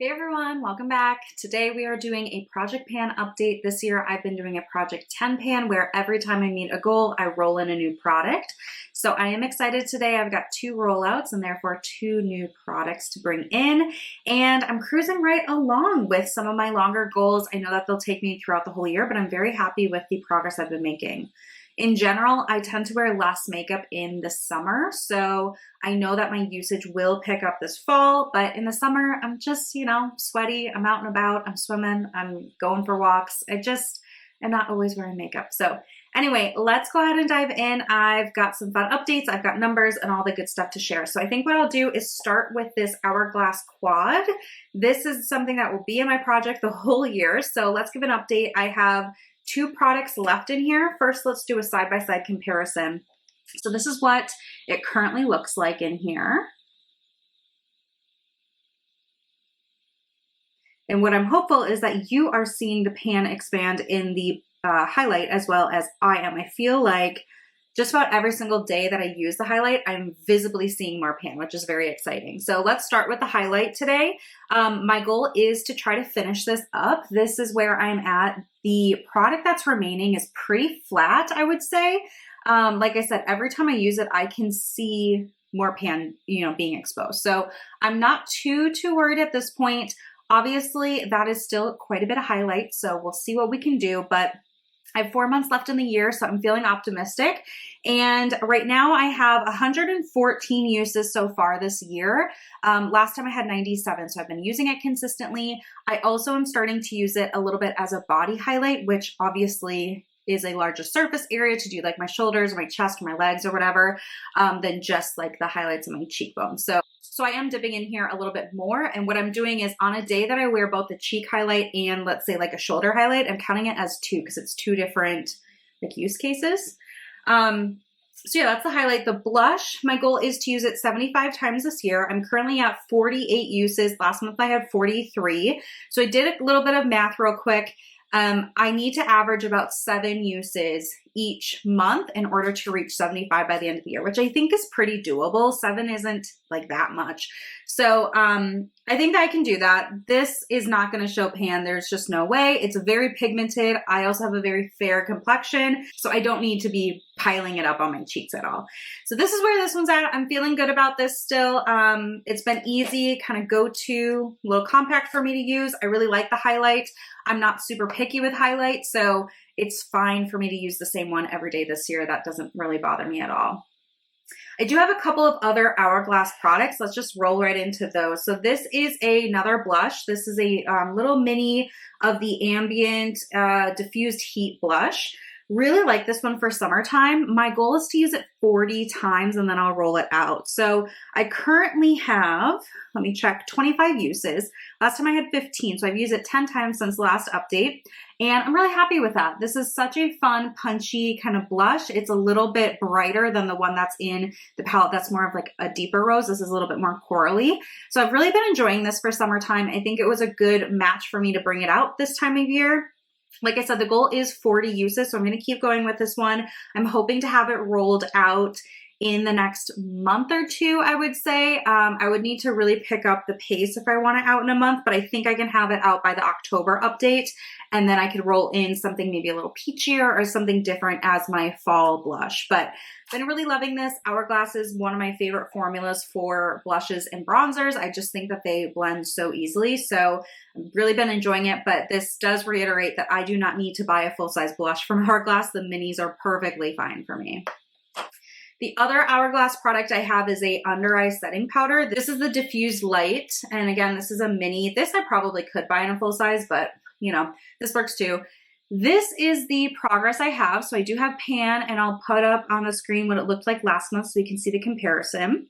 Hey everyone, welcome back. Today we are doing a project pan update. This year I've been doing a project 10 pan where every time I meet a goal, I roll in a new product. So I am excited today. I've got 2 rollouts and therefore 2 new products to bring in. And I'm cruising right along with some of my longer goals. I know that they'll take me throughout the whole year, but I'm very happy with the progress I've been making. In general, I tend to wear less makeup in the summer, so I know that my usage will pick up this fall, but in the summer, I'm just, sweaty, I'm out and about, I'm swimming, I'm going for walks. I just am not always wearing makeup. So anyway, let's go ahead and dive in. I've got some fun updates, I've got numbers and all the good stuff to share. So I think what I'll do is start with this Hourglass quad. This is something that will be in my project the whole year, so let's give an update. I have 2 products left in here. First, let's do a side-by-side comparison. So this is what it currently looks like in here. And what I'm hopeful is that you are seeing the pan expand in the highlight as well as I am. I feel like just about every single day that I use the highlight, I'm visibly seeing more pan, which is very exciting. So let's start with the highlight today. My goal is to try to finish this up. This is where I'm at. The product that's remaining is pretty flat, I would say. Like I said, every time I use it, I can see more pan, being exposed. So I'm not too worried at this point. Obviously, that is still quite a bit of highlight, so we'll see what we can do, but I have 4 months left in the year, so I'm feeling optimistic. And right now I have 114 uses so far this year. Last time I had 97, so I've been using it consistently. I also am starting to use it a little bit as a body highlight, which obviously is a larger surface area to do like my shoulders, or my chest, or my legs, or whatever, than just like the highlights of my cheekbones. So I am dipping in here a little bit more. And what I'm doing is on a day that I wear both the cheek highlight and let's say like a shoulder highlight, I'm counting it as 2 because it's 2 different like use cases. So yeah, that's the highlight. The blush, my goal is to use it 75 times this year. I'm currently at 48 uses. Last month I had 43. So I did a little bit of math real quick. I need to average about 7 uses each month in order to reach 75 by the end of the year, which I think is pretty doable. 7 isn't like that much. So I think that I can do that. This is not going to show pan. There's just no way. It's very pigmented. I also have a very fair complexion, so I don't need to be piling it up on my cheeks at all. So this is where this one's at. I'm feeling good about this still. It's been easy, kind of go-to, little compact for me to use. I really like the highlight. I'm not super picky with highlight, so it's fine for me to use the same one every day this year. That doesn't really bother me at all. I do have a couple of other Hourglass products. Let's just roll right into those. So this is another blush. This is a little mini of the Ambient Diffused Heat Blush. Really like this one for summertime. My goal is to use it 40 times and then I'll roll it out. So I currently have, let me check, 25 uses. Last time I had 15, so I've used it 10 times since the last update. And I'm really happy with that. This is such a fun, punchy kind of blush. It's a little bit brighter than the one that's in the palette that's more of like a deeper rose. This is a little bit more corally. So I've really been enjoying this for summertime. I think it was a good match for me to bring it out this time of year. Like I said, the goal is 40 uses, so I'm going to keep going with this one. I'm hoping to have it rolled out in the next month or 2, I would say. I would need to really pick up the pace if I want it out in a month, but I think I can have it out by the October update, and then I could roll in something maybe a little peachier or something different as my fall blush. But I've been really loving this. Hourglass is one of my favorite formulas for blushes and bronzers. I just think that they blend so easily, so I've really been enjoying it, but this does reiterate that I do not need to buy a full-size blush from Hourglass. The minis are perfectly fine for me. The other Hourglass product I have is a under eye setting powder. This is the Diffused Light. And again, this is a mini. This I probably could buy in a full size, but this works too. This is the progress I have. So I do have pan, and I'll put up on the screen what it looked like last month so you can see the comparison.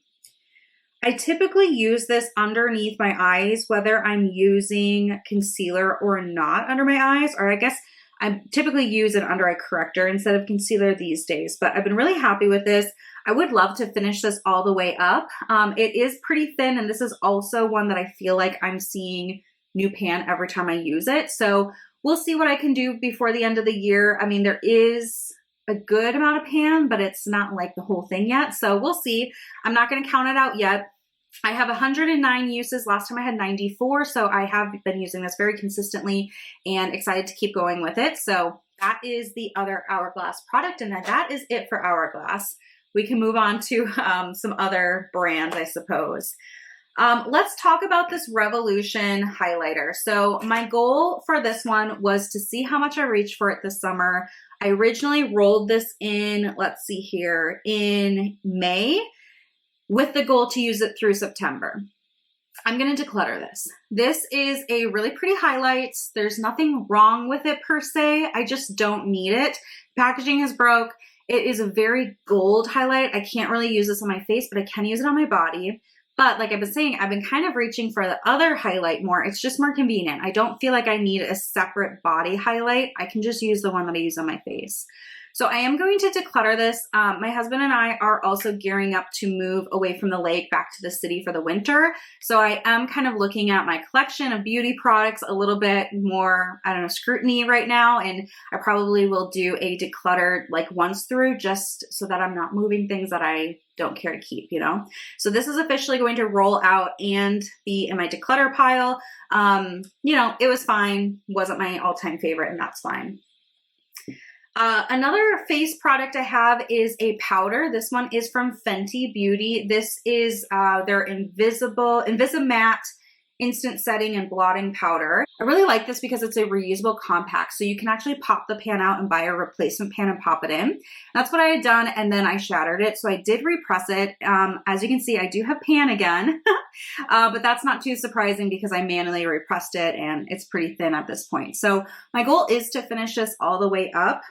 I typically use this underneath my eyes, whether I'm using concealer or not under my eyes, or I guess I typically use an under eye corrector instead of concealer these days, but I've been really happy with this. I would love to finish this all the way up. It is pretty thin, and this is also one that I feel like I'm seeing new pan every time I use it. So we'll see what I can do before the end of the year. I mean, there is a good amount of pan, but it's not like the whole thing yet. So we'll see. I'm not going to count it out yet. I have 109 uses. Last time I had 94, so I have been using this very consistently and excited to keep going with it. So that is the other Hourglass product, and that is it for Hourglass. We can move on to some other brands, I suppose. Let's talk about this Revolution highlighter. So my goal for this one was to see how much I reached for it this summer. I originally rolled this in, let's see here, in May, with the goal to use it through September. I'm going to declutter this. This is a really pretty highlight. There's nothing wrong with it per se. I just don't need it. Packaging is broke. It is a very gold highlight. I can't really use this on my face, but I can use it on my body. But like I've been saying, I've been kind of reaching for the other highlight more. It's just more convenient. I don't feel like I need a separate body highlight. I can just use the one that I use on my face. So I am going to declutter this. My husband and I are also gearing up to move away from the lake back to the city for the winter. So I am kind of looking at my collection of beauty products a little bit more, I don't know, scrutiny right now. And I probably will do a declutter like once through, just so that I'm not moving things that I don't care to keep, you know? So this is officially going to roll out and be in my declutter pile. You know, it was fine. Wasn't my all-time favorite, and that's fine. Another face product I have is a powder. This one is from Fenty Beauty. This is their Invisimatte Instant Setting and Blotting Powder. I really like this because it's a reusable compact. So you can actually pop the pan out and buy a replacement pan and pop it in. That's what I had done, and then I shattered it. So I did repress it. As you can see, I do have pan again, but that's not too surprising because I manually repressed it and it's pretty thin at this point. So my goal is to finish this all the way up.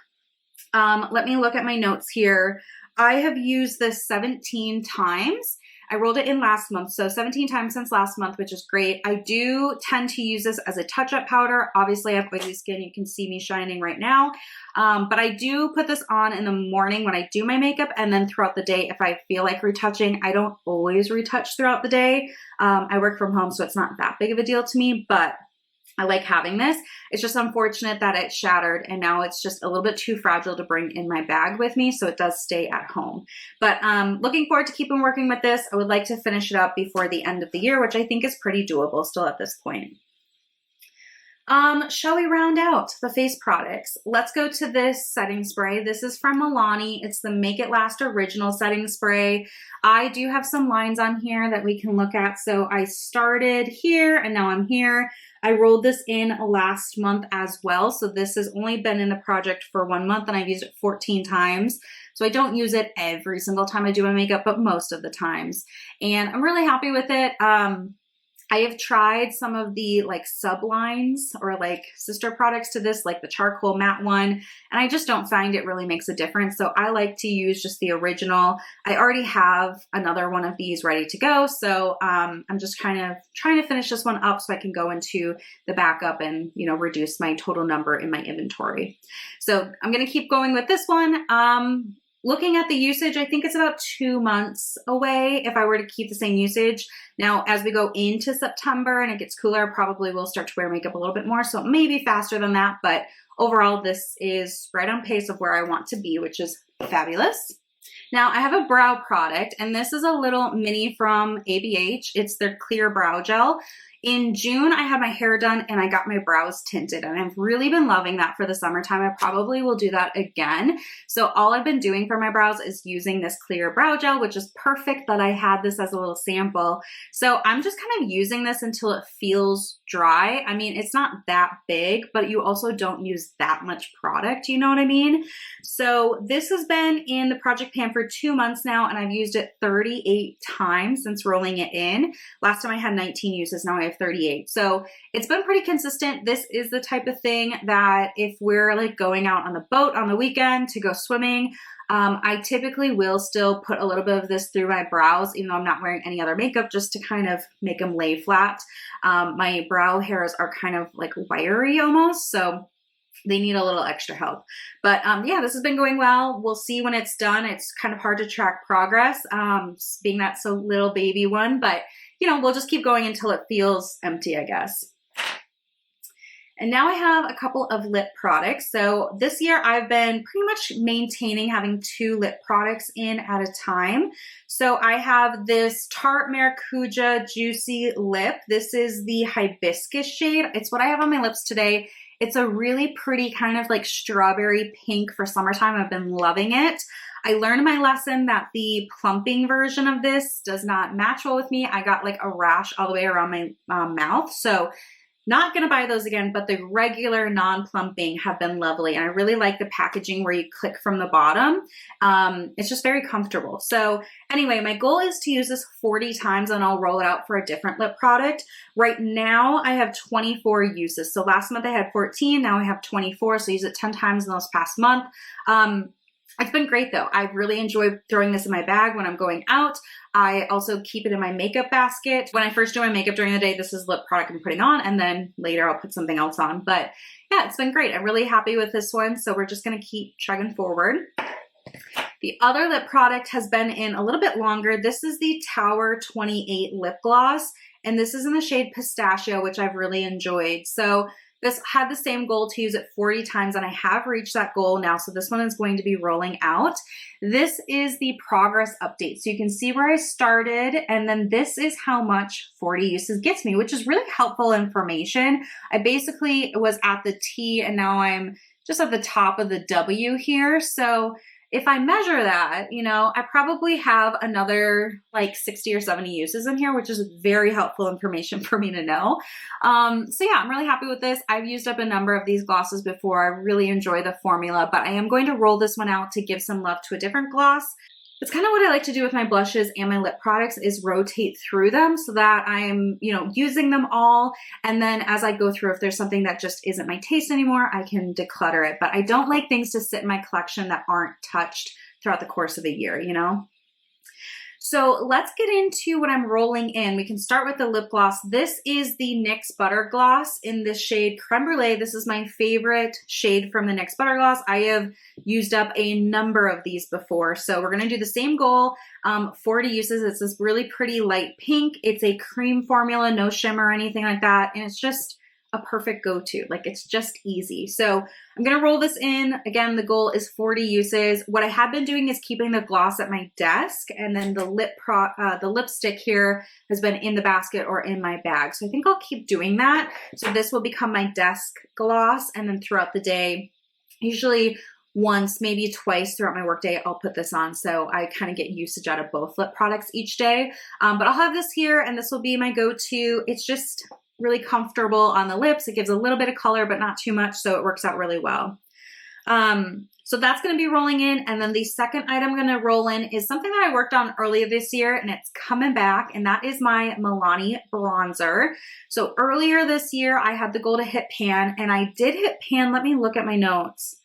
Let me look at my notes here. I have used this 17 times. I rolled it in last month, so 17 times since last month, which is great. I do tend to use this as a touch-up powder. Obviously, I have oily skin. You can see me shining right now. But I do put this on in the morning when I do my makeup, and then throughout the day if I feel like retouching. I don't always retouch throughout the day. I work from home, so it's not that big of a deal to me, but I like having this. It's just unfortunate that it shattered and now it's just a little bit too fragile to bring in my bag with me, so it does stay at home. But looking forward to keeping working with this. I would like to finish it up before the end of the year, which I think is pretty doable still at this point. Shall we round out the face products? Let's go to this setting spray. This is from Milani. It's the Make It Last Original Setting Spray. I do have some lines on here that we can look at. So I started here and now I'm here. I rolled this in last month as well. So this has only been in the project for 1 month and I've used it 14 times. So I don't use it every single time I do my makeup, but most of the times. And I'm really happy with it. I have tried some of the like sublines or like sister products to this, like the charcoal matte one, and I just don't find it really makes a difference. So I like to use just the original. I already have another one of these ready to go. So I'm just kind of trying to finish this one up so I can go into the backup and, you know, reduce my total number in my inventory. So I'm going to keep going with this one. Looking at the usage, I think it's about 2 months away if I were to keep the same usage. Now, as we go into September and it gets cooler, I probably will start to wear makeup a little bit more. So maybe faster than that. But overall, this is right on pace of where I want to be, which is fabulous. Now, I have a brow product, and this is a little mini from ABH. It's their clear brow gel. In June, I had my hair done and I got my brows tinted, and I've really been loving that for the summertime. I probably will do that again. So all I've been doing for my brows is using this clear brow gel, which is perfect that I had this as a little sample. So I'm just kind of using this until it feels dry. I mean, it's not that big, but you also don't use that much product, you know what I mean? So this has been in the project pan for 2 months now, and I've used it 38 times since rolling it in. Last time I had 19 uses, now I have 38. So it's been pretty consistent. This is the type of thing that if we're like going out on the boat on the weekend to go swimming, I typically will still put a little bit of this through my brows, even though I'm not wearing any other makeup, just to kind of make them lay flat. My brow hairs are kind of like wiry almost, so they need a little extra help. But yeah, this has been going well. We'll see when it's done. It's kind of hard to track progress, being that so little baby one, but you know, we'll just keep going until it feels empty, I guess. And now I have a couple of lip products. So this year I've been pretty much maintaining having 2 lip products in at a time. So I have this Tarte Maracuja Juicy Lip. This is the hibiscus shade. It's what I have on my lips today. It's a really pretty kind of like strawberry pink for summertime. I've been loving it. I learned my lesson that the plumping version of this does not match well with me. I got like a rash all the way around my mouth. So not gonna buy those again, but the regular non-plumping have been lovely. And I really like the packaging where you click from the bottom. It's just very comfortable. So anyway, my goal is to use this 40 times and I'll roll it out for a different lip product. Right now I have 24 uses. So last month I had 14, now I have 24. So I use it 10 times in this past month. It's been great though. I've really enjoyed throwing this in my bag when I'm going out. I also keep it in my makeup basket. When I first do my makeup during the day, this is the lip product I'm putting on, and then later I'll put something else on. But yeah, it's been great. I'm really happy with this one. So we're just gonna keep chugging forward. The other lip product has been in a little bit longer. This is the Tower 28 lip gloss, and this is in the shade Pistachio, which I've really enjoyed. So this had the same goal to use it 40 times, and I have reached that goal now. So this one is going to be rolling out. This is the progress update. So you can see where I started, and then this is how much 40 uses gets me, which is really helpful information. I basically was at the T and now I'm just at the top of the W here. So if I measure that, you know, I probably have another like 60 or 70 uses in here, which is very helpful information for me to know. So yeah, I'm really happy with this. I've used up a number of these glosses before. I really enjoy the formula, but I am going to roll this one out to give some love to a different gloss. It's kind of what I like to do with my blushes and my lip products is rotate through them so that I'm, you know, using them all. And then as I go through, if there's something that just isn't my taste anymore, I can declutter it. But I don't like things to sit in my collection that aren't touched throughout the course of the year, you know? So let's get into what I'm rolling in. We can start with the lip gloss. This is the NYX Butter Gloss in this shade Creme Brulee. This is my favorite shade from the NYX Butter Gloss. I have used up a number of these before. So we're gonna do the same goal, 40 uses. It's this really pretty light pink. It's a cream formula, no shimmer or anything like that. And it's just a perfect go-to. Like it's just easy. So I'm gonna roll this in. Again, the goal is 40 uses. What I have been doing is keeping the gloss at my desk, and then the lipstick here has been in the basket or in my bag. So I think I'll keep doing that. So this will become my desk gloss, and then throughout the day, usually once, maybe twice throughout my workday, I'll put this on. So I kind of get usage out of both lip products each day. But I'll have this here, and this will be my go-to. It's just really comfortable on the lips. It gives a little bit of color, but not too much, so it works out really well. So that's gonna be rolling in, and then the second item I'm gonna roll in is something that I worked on earlier this year, and it's coming back, and that is my Milani bronzer. So earlier this year, I had the goal to hit pan, and I did hit pan. Let me look at my notes.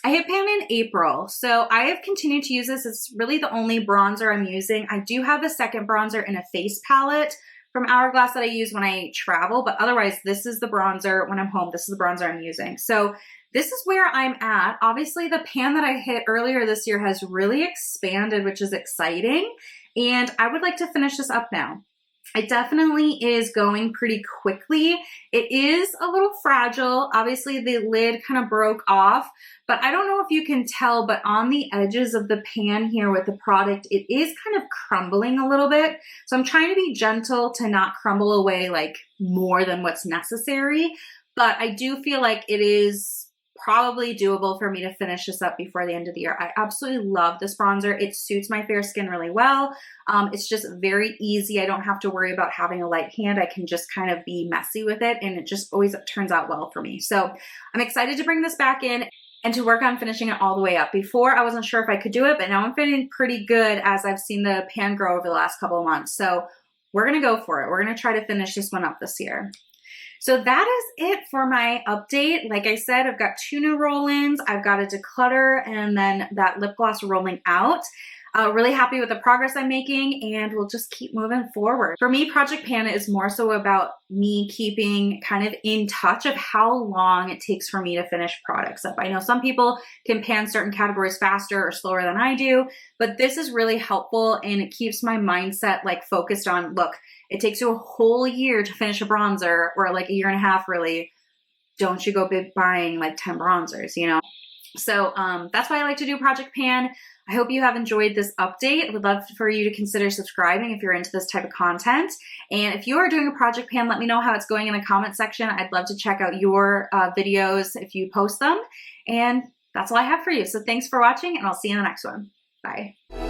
I hit pan in April, so I have continued to use this. It's really the only bronzer I'm using. I do have a second bronzer in a face palette from Hourglass that I use when I travel, but otherwise this is the bronzer when I'm home. This is the bronzer I'm using. So this is where I'm at. Obviously the pan that I hit earlier this year has really expanded, which is exciting, and I would like to finish this up now. It definitely is going pretty quickly. It is a little fragile. Obviously the lid kind of broke off, but I don't know if you can tell, but on the edges of the pan here with the product, it is kind of crumbling a little bit. So I'm trying to be gentle to not crumble away like more than what's necessary, but I do feel like it is probably doable for me to finish this up before the end of the year. I absolutely love this bronzer. It suits my fair skin really well. It's just very easy. I don't have to worry about having a light hand. I can just kind of be messy with it, and it just always turns out well for me. So I'm excited to bring this back in and to work on finishing it all the way up. Before, I wasn't sure if I could do it, but now I'm feeling pretty good as I've seen the pan grow over the last couple of months. So we're gonna go for it. We're gonna try to finish this one up this year. So that is it for my update. Like I said, I've got 2 new roll-ins, I've got a declutter, and then that lip gloss rolling out. Really happy with the progress I'm making, and we'll just keep moving forward. For me, Project Pan is more so about me keeping kind of in touch of how long it takes for me to finish products up. I know some people can pan certain categories faster or slower than I do, but this is really helpful, and it keeps my mindset like focused on, look, it takes you a whole year to finish a bronzer, or like a year and a half really. Don't you go buying like 10 bronzers, you know? So that's why I like to do Project Pan. I hope you have enjoyed this update. I would love for you to consider subscribing if you're into this type of content. And if you are doing a Project Pan, let me know how it's going in the comment section. I'd love to check out your videos if you post them. And that's all I have for you. So thanks for watching, and I'll see you in the next one. Bye.